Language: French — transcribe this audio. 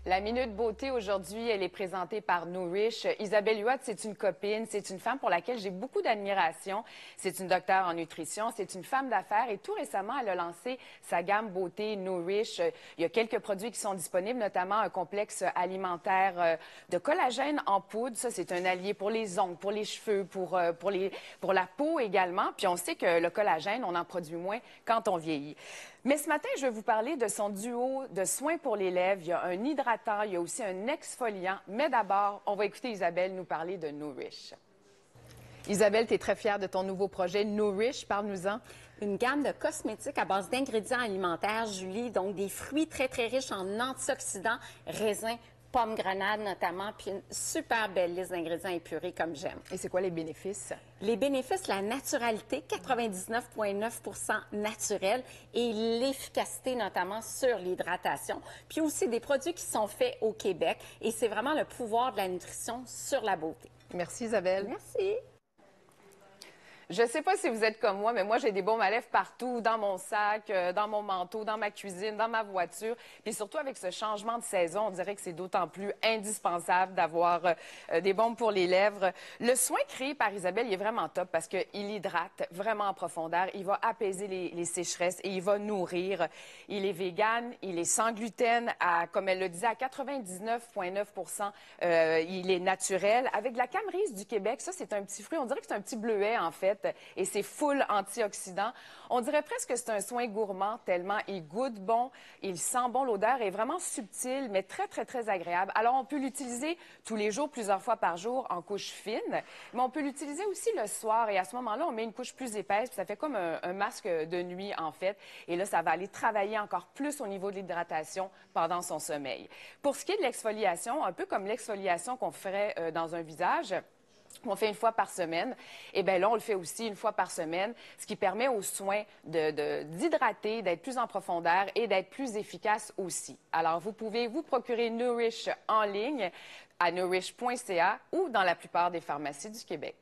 La Minute Beauté aujourd'hui, elle est présentée par Nourish. Isabelle Huot, c'est une copine, c'est une femme pour laquelle j'ai beaucoup d'admiration. C'est une docteure en nutrition, c'est une femme d'affaires et tout récemment, elle a lancé sa gamme beauté Nourish. Il y a quelques produits qui sont disponibles, notamment un complexe alimentaire de collagène en poudre. Ça, c'est un allié pour les ongles, pour les cheveux, pour la peau également. Puis on sait que le collagène, on en produit moins quand on vieillit. Mais ce matin, je vais vous parler de son duo de soins pour les lèvres. Il y a un hydratant, il y a aussi un exfoliant. Mais d'abord, on va écouter Isabelle nous parler de Nourish. Isabelle, tu es très fière de ton nouveau projet Nourish. Parle-nous-en. Une gamme de cosmétiques à base d'ingrédients alimentaires, Julie, donc des fruits très, très riches en antioxydants, raisins, pommes, grenades notamment, puis une super belle liste d'ingrédients épurés comme j'aime. Et c'est quoi les bénéfices? Les bénéfices, la naturalité, 99,9 naturel et l'efficacité notamment sur l'hydratation. Puis aussi des produits qui sont faits au Québec et c'est vraiment le pouvoir de la nutrition sur la beauté. Merci Isabelle. Merci. Je ne sais pas si vous êtes comme moi, mais moi, j'ai des baumes à lèvres partout, dans mon sac, dans mon manteau, dans ma cuisine, dans ma voiture. Puis surtout, avec ce changement de saison, on dirait que c'est d'autant plus indispensable d'avoir des baumes pour les lèvres. Le soin créé par Isabelle, il est vraiment top parce qu'il hydrate vraiment en profondeur. Il va apaiser les sécheresses et il va nourrir. Il est vegan, il est sans gluten, comme elle le disait, à 99,9 il est naturel. Avec de la camerise du Québec, ça, c'est un petit fruit. On dirait que c'est un petit bleuet, en fait. Et c'est full antioxydants. On dirait presque que c'est un soin gourmand tellement il goûte bon, il sent bon, l'odeur est vraiment subtile, mais très, très, très agréable. Alors, on peut l'utiliser tous les jours, plusieurs fois par jour en couche fine, mais on peut l'utiliser aussi le soir. Et à ce moment-là, on met une couche plus épaisse, puis ça fait comme un masque de nuit, en fait. Et là, ça va aller travailler encore plus au niveau de l'hydratation pendant son sommeil. Pour ce qui est de l'exfoliation, un peu comme l'exfoliation qu'on ferait dans un visage, on fait une fois par semaine. Et bien là, on le fait aussi une fois par semaine, ce qui permet aux soins d'hydrater, d'être plus en profondeur et d'être plus efficace aussi. Alors, vous pouvez vous procurer Nourish en ligne à nourish.ca ou dans la plupart des pharmacies du Québec.